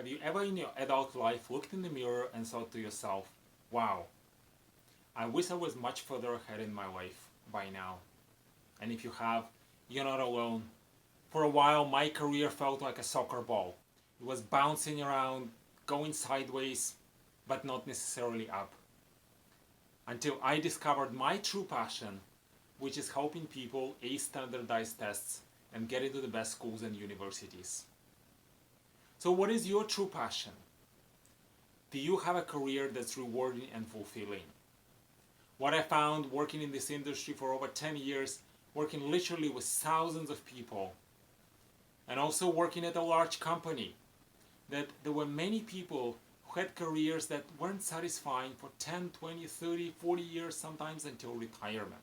Have you ever in your adult life looked in the mirror and thought to yourself, wow, I wish I was much further ahead in my life by now? And if you have, you're not alone. For a while, my career felt like a soccer ball. It was bouncing around, going sideways, but not necessarily up. Until I discovered my true passion, which is helping people ace standardized tests and get into the best schools and universities. So what is your true passion? Do you have a career that's rewarding and fulfilling? What I found working in this industry for over 10 years, working literally with thousands of people, and also working at a large company, that there were many people who had careers that weren't satisfying for 10, 20, 30, 40 years, sometimes until retirement.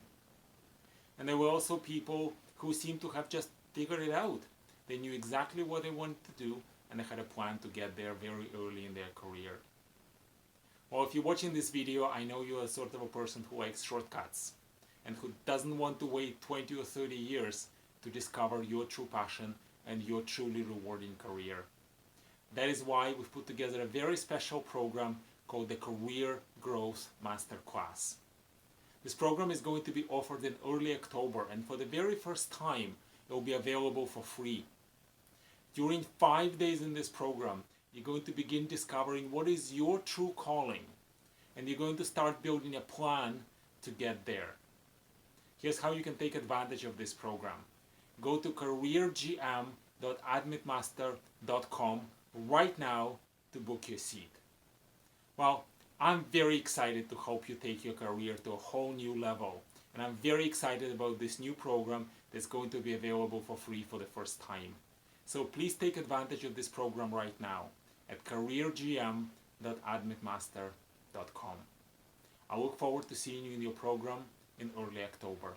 And there were also people who seemed to have just figured it out. They knew exactly what they wanted to do, and they had a plan to get there very early in their career. Well, if you're watching this video, I know you're sort of a person who likes shortcuts and who doesn't want to wait 20 or 30 years to discover your true passion and your truly rewarding career. That is why we've put together a very special program called the Career Growth MasterClass. This program is going to be offered in early October, and for the very first time, it will be available for free. During 5 days in this program, you're going to begin discovering what is your true calling, and you're going to start building a plan to get there. Here's how you can take advantage of this program. Go to careergm.admitmaster.com right now to book your seat. Well, I'm very excited to help you take your career to a whole new level, and I'm very excited about this new program that's going to be available for free for the first time. So please take advantage of this program right now at careergm.admitmaster.com. I look forward to seeing you in your program in early October.